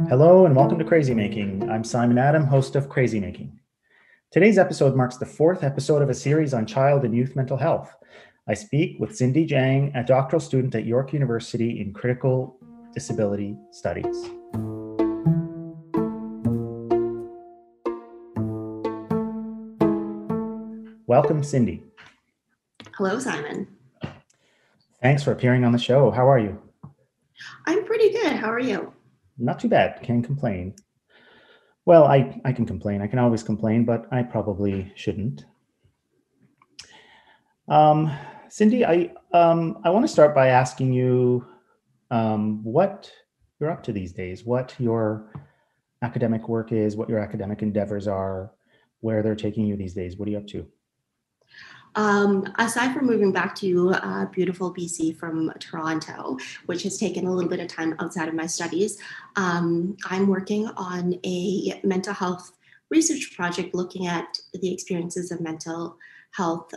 Hello and welcome to Crazy Making. I'm Simon Adam, host of Crazy Making. Today's episode marks the fourth episode of a series on child and youth mental health. I speak with Cindy Jang, a doctoral student at York University in critical disability studies. Welcome, Cindy. Hello, Simon. Thanks for appearing on the show. How are you? I'm pretty good. How are you? Not too bad. Can't complain. Well, I can complain. I can always complain, but I probably shouldn't. Cindy, I want to start by asking you what you're up to these days, what your academic work is, what your academic endeavors are, where they're taking you these days. What are you up to? Aside from moving back to beautiful BC from Toronto, which has taken a little bit of time outside of my studies, I'm working on a mental health research project looking at the experiences of mental health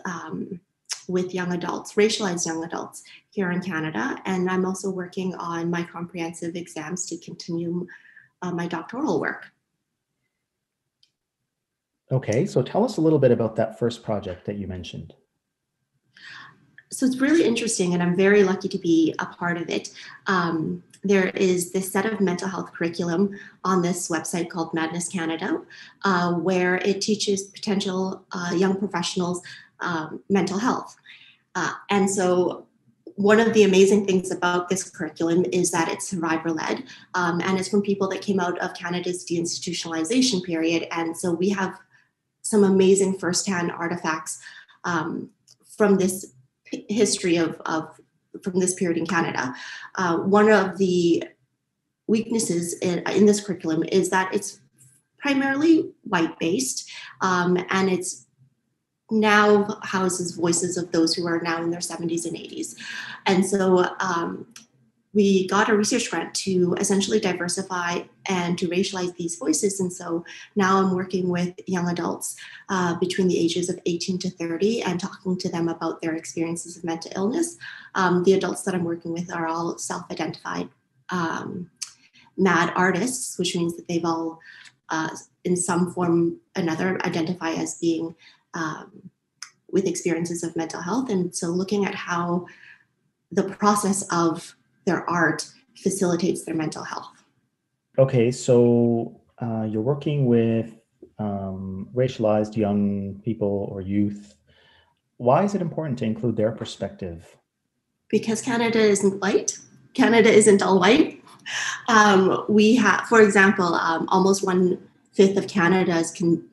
with young adults, racialized young adults here in Canada. And I'm also working on my comprehensive exams to continue my doctoral work. Okay, so tell us a little bit about that first project that you mentioned. So it's really interesting, and I'm very lucky to be a part of it. There is this set of mental health curriculum on this website called Madness Canada, where it teaches potential young professionals mental health. And so one of the amazing things about this curriculum is that it's survivor-led, and it's from people that came out of Canada's deinstitutionalization period. And so we have some amazing firsthand artifacts from this history from this period in Canada. One of the weaknesses in this curriculum is that it's primarily white-based, and it's now houses voices of those who are now in their 70s and 80s. And so we got a research grant to essentially diversify and to racialize these voices. And so now I'm working with young adults between the ages of 18 to 30 and talking to them about their experiences of mental illness. The adults that I'm working with are all self-identified MAD artists, which means that they've all, in some form or another, identify as being with experiences of mental health. And so looking at how the process of their art facilitates their mental health. Okay, so you're working with racialized young people or youth. Why is it important to include their perspective? Because Canada isn't white. Canada isn't all white. We have, for example, almost 1/5 of Canada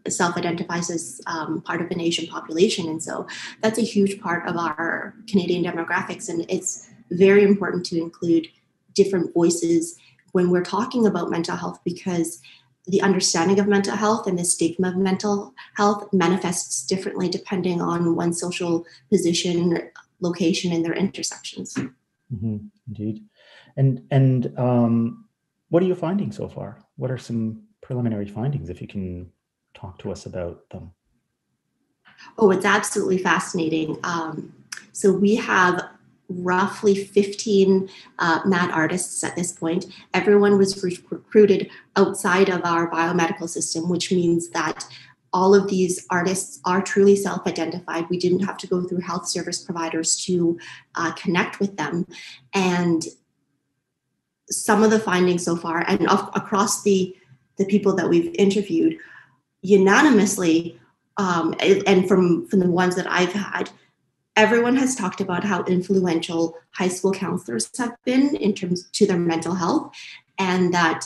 self-identifies as part of an Asian population. And so that's a huge part of our Canadian demographics. And it's very important to include different voices when we're talking about mental health, because the understanding of mental health and the stigma of mental health manifests differently depending on one's social position, location, and their intersections. Mm-hmm, indeed. And what are you finding so far? What are some preliminary findings, if you can talk to us about them? Oh, it's absolutely fascinating. So we have roughly 15 MAD artists at this point. Everyone was recruited outside of our biomedical system, which means that all of these artists are truly self-identified. We didn't have to go through health service providers to connect with them. And some of the findings so far, and across the people that we've interviewed, unanimously, and from the ones that I've had, everyone has talked about how influential high school counselors have been in terms to their mental health, and that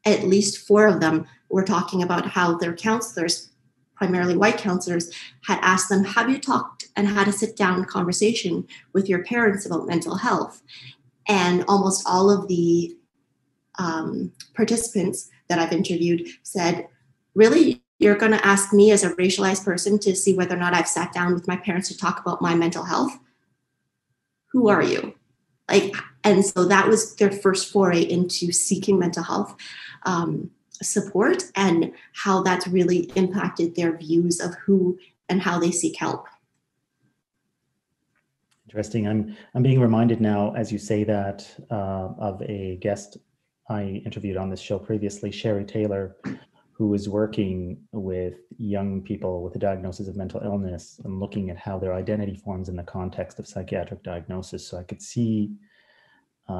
at least 4 of them were talking about how their counselors, primarily white counselors, had asked them, have you talked and had a sit-down conversation with your parents about mental health? And almost all of the participants that I've interviewed said, really? You're going to ask me as a racialized person to see whether or not I've sat down with my parents to talk about my mental health? Who are you? And so that was their first foray into seeking mental health support, and how that's really impacted their views of who and how they seek help. Interesting. I'm being reminded now, as you say that, of a guest I interviewed on this show previously, Sherry Taylor, who is working with young people with a diagnosis of mental illness and looking at how their identity forms in the context of psychiatric diagnosis. So I could see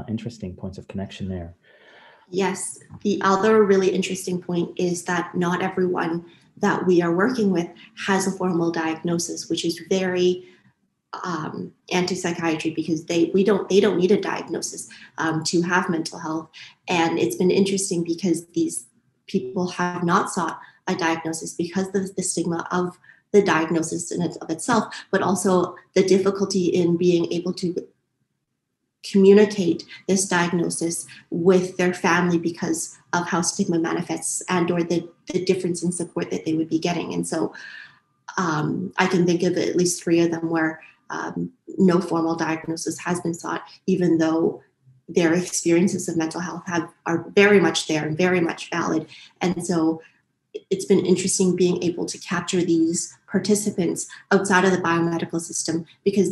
interesting points of connection there. Yes. The other really interesting point is that not everyone that we are working with has a formal diagnosis, which is very anti-psychiatry, because they don't need a diagnosis to have mental health. And it's been interesting because these people have not sought a diagnosis because of the stigma of the diagnosis in of itself, but also the difficulty in being able to communicate this diagnosis with their family because of how stigma manifests and or the difference in support that they would be getting. And so I can think of at least 3 of them where no formal diagnosis has been sought, even though their experiences of mental health are very much there and very much valid. And so it's been interesting being able to capture these participants outside of the biomedical system, because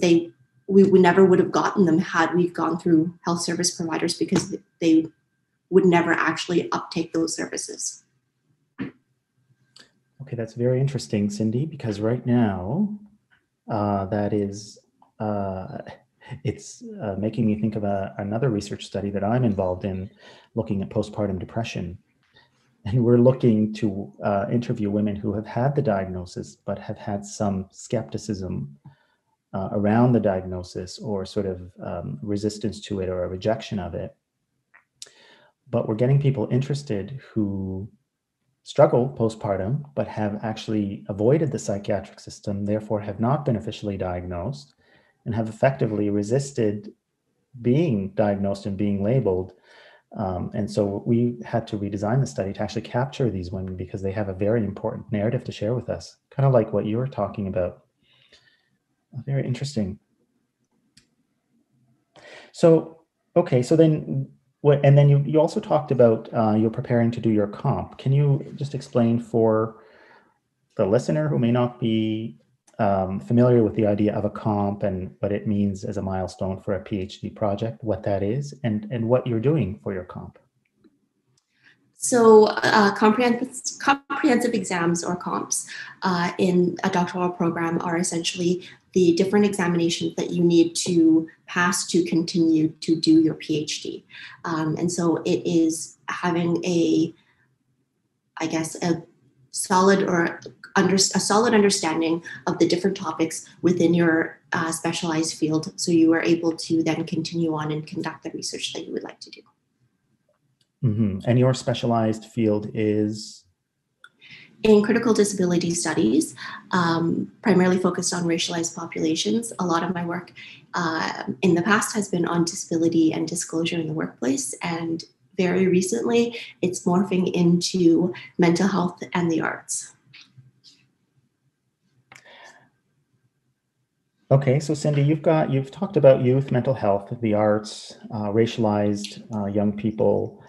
we never would have gotten them had we gone through health service providers, because they would never actually uptake those services. Okay, that's very interesting, Cindy, because right now it's making me think of another research study that I'm involved in, looking at postpartum depression. And we're looking to interview women who have had the diagnosis, but have had some skepticism around the diagnosis, or sort of resistance to it, or a rejection of it. But we're getting people interested who struggle postpartum, but have actually avoided the psychiatric system, therefore have not been officially diagnosed, and have effectively resisted being diagnosed and being labeled. And so we had to redesign the study to actually capture these women, because they have a very important narrative to share with us, kind of like what you were talking about. Very interesting. So, okay, so then and then you also talked about you're preparing to do your comp. Can you just explain for the listener who may not be familiar with the idea of a comp and what it means as a milestone for a PhD project, what that is, and what you're doing for your comp? So comprehensive exams, or comps, in a doctoral program are essentially the different examinations that you need to pass to continue to do your PhD. And so it is having a solid understanding of the different topics within your specialized field, so you are able to then continue on and conduct the research that you would like to do. Mm-hmm. And your specialized field is? In critical disability studies, primarily focused on racialized populations. A lot of my work in the past has been on disability and disclosure in the workplace, and very recently it's morphing into mental health and the arts. Okay, so Cindy, you've talked about youth, mental health, the arts, racialized young people.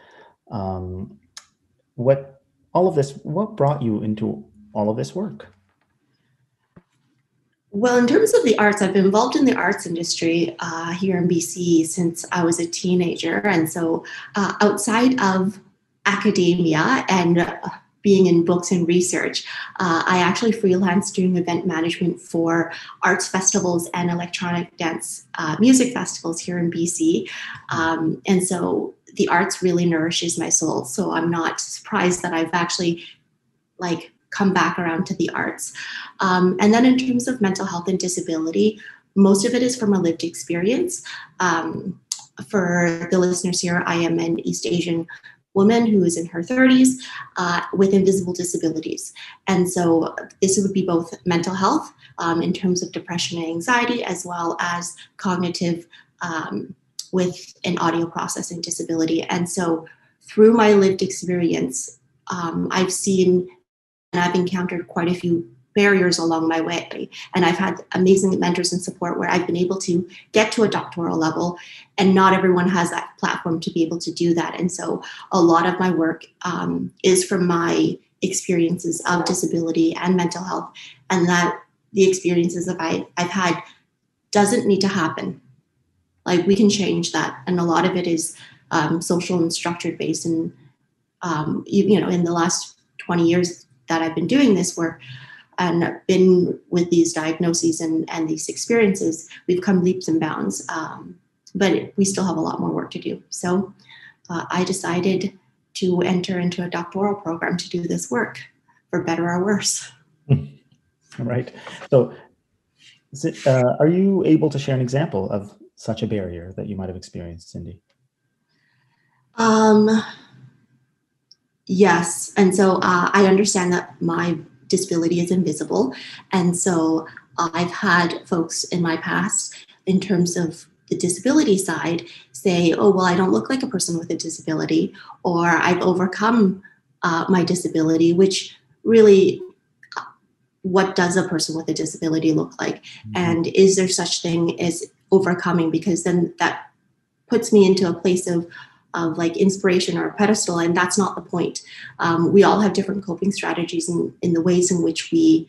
What brought you into all of this work? Well, in terms of the arts, I've been involved in the arts industry here in BC since I was a teenager. And so outside of academia and being in books and research, I actually freelanced doing event management for arts festivals and electronic dance music festivals here in BC. And so the arts really nourishes my soul. So I'm not surprised that I've actually come back around to the arts. And then in terms of mental health and disability, most of it is from a lived experience. For the listeners here, I am an East Asian woman who is in her 30s with invisible disabilities. And so this would be both mental health in terms of depression and anxiety, as well as cognitive with an audio processing disability. And so through my lived experience, I've seen and I've encountered quite a few barriers along my way. And I've had amazing mentors and support where I've been able to get to a doctoral level, and not everyone has that platform to be able to do that. And so a lot of my work is from my experiences of disability and mental health, and that the experiences that I've had doesn't need to happen. We can change that. And a lot of it is social and structured based. And, in the last 20 years that I've been doing this work and been with these diagnoses and these experiences, we've come leaps and bounds. But we still have a lot more work to do. So I decided to enter into a doctoral program to do this work, for better or worse. Right. So are you able to share an example of such a barrier that you might have experienced, Cindy? Yes. And so I understand that my disability is invisible. And so I've had folks in my past, in terms of the disability side, say, oh, well, I don't look like a person with a disability, or I've overcome my disability, which really, what does a person with a disability look like? Mm-hmm. And is there such thing as overcoming? Because then that puts me into a place of like inspiration or a pedestal, and that's not the point. We all have different coping strategies in the ways in which we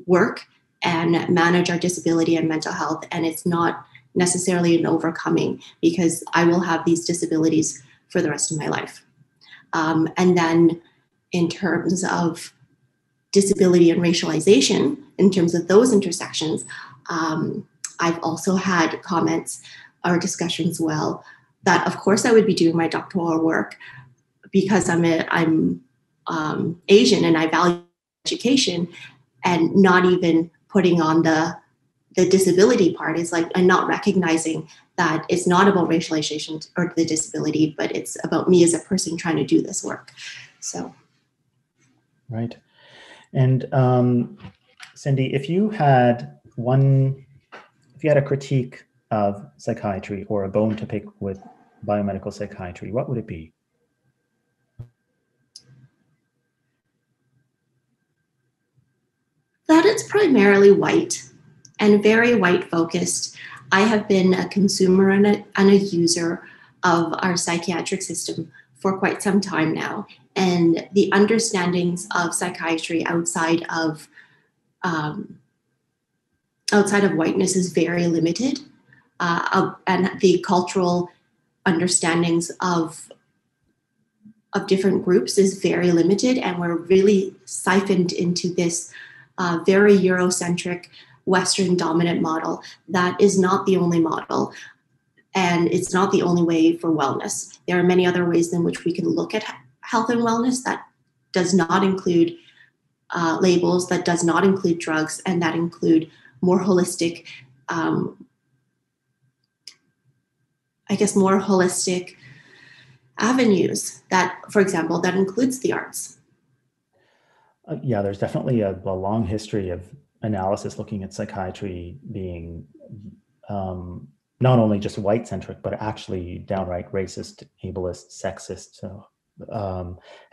work and manage our disability and mental health, and it's not necessarily an overcoming, because I will have these disabilities for the rest of my life. And then in terms of disability and racialization, in terms of those intersections, I've also had comments or discussions, well, that of course I would be doing my doctoral work because I'm Asian and I value education, and not even putting on the disability part is like, and not recognizing that it's not about racialization or the disability, but it's about me as a person trying to do this work. So. Right. And Cindy, if you had a critique of psychiatry or a bone to pick with biomedical psychiatry, what would it be? That it's primarily white and very white focused. I have been a consumer and a user of our psychiatric system for quite some time now. And the understandings of psychiatry outside of whiteness is very limited. And the cultural understandings of different groups is very limited. And we're really siphoned into this very Eurocentric Western dominant model that is not the only model. And it's not the only way for wellness. There are many other ways in which we can look at health and wellness that does not include labels, that does not include drugs, and that include more holistic, more holistic avenues that, for example, that includes the arts. Yeah, there's definitely a long history of analysis looking at psychiatry being not only just white-centric, but actually downright racist, ableist, sexist,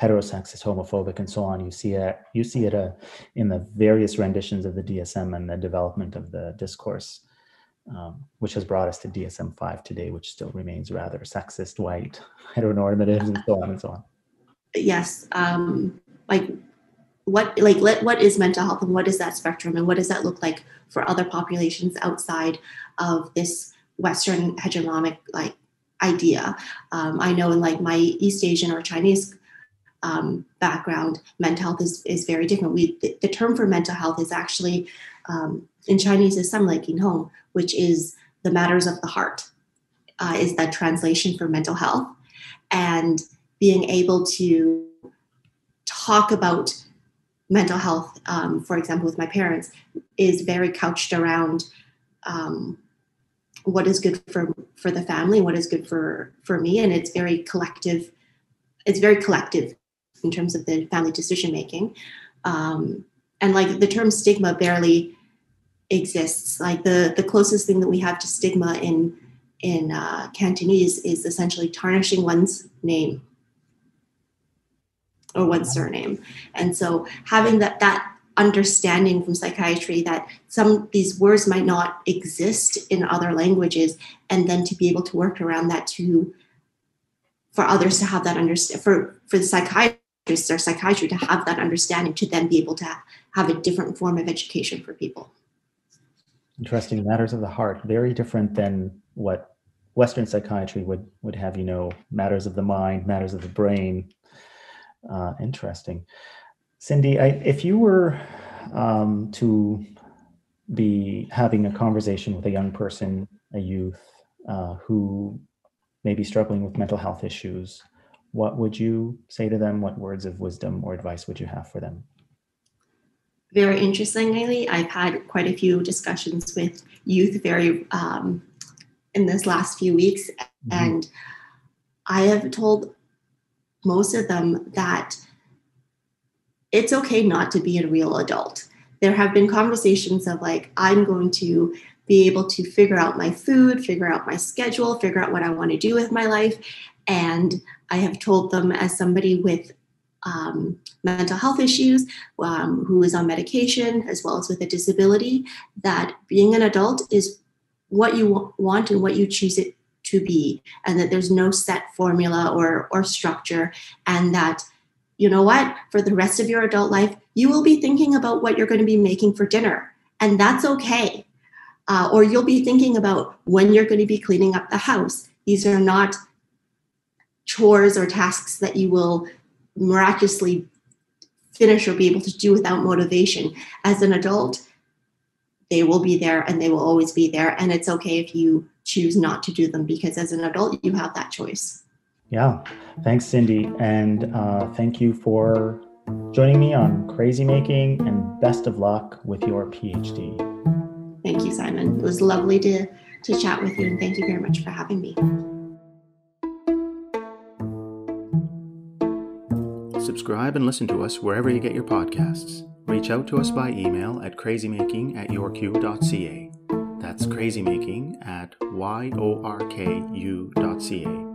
heterosexist, homophobic, and so on. You see it in the various renditions of the DSM and the development of the discourse, which has brought us to DSM-5 today, which still remains rather sexist, white, heteronormative, and so on and so on. Yes, what is mental health, and what is that spectrum, and what does that look like for other populations outside of this Western hegemonic idea? I know in my East Asian or Chinese background, mental health is very different. The term for mental health is actually in Chinese is 心理健康, which is the matters of the heart, is that translation for mental health. And being able to talk about mental health, for example, with my parents, is very couched around what is good for the family, what is good for me, and it's very collective. It's very collective in terms of the family decision making, and the term stigma barely exists. The closest thing that we have to stigma in Cantonese is essentially tarnishing one's name or one's surname. And so having that understanding from psychiatry that these words might not exist in other languages, and then to be able to work around that for others to have that for the psychiatrists or psychiatry to have that understanding, to then be able to have a different form of education for people. Interesting. Matters of the heart, very different than what Western psychiatry would have matters of the mind, matters of the brain. Interesting. Cindy, if you were to be having a conversation with a young person, a youth who may be struggling with mental health issues, what would you say to them? What words of wisdom or advice would you have for them? Very interestingly, I've had quite a few discussions with youth in this last few weeks, and I have told most of them that it's okay not to be a real adult. There have been conversations of like, I'm going to be able to figure out my food, figure out my schedule, figure out what I want to do with my life. And I have told them, as somebody with mental health issues, who is on medication, as well as with a disability, that being an adult is what you want and what you choose it to be, and that there's no set formula or structure, and that, you know what, for the rest of your adult life, you will be thinking about what you're going to be making for dinner, and that's okay. Or you'll be thinking about when you're going to be cleaning up the house. These are not chores or tasks that you will miraculously finish or be able to do without motivation. As an adult, they will be there and they will always be there. And it's okay if you choose not to do them, because as an adult, you have that choice. Yeah. Thanks, Cindy. And thank you for joining me on Crazy Making, and best of luck with your PhD. Thank you, Simon. It was lovely to chat with you, and thank you very much for having me. Subscribe and listen to us wherever you get your podcasts. Reach out to us by email at crazymaking@yorku.ca. That's crazymaking@yorku.ca.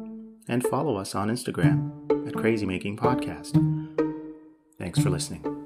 And follow us on Instagram at Crazy Making Podcast. Thanks for listening.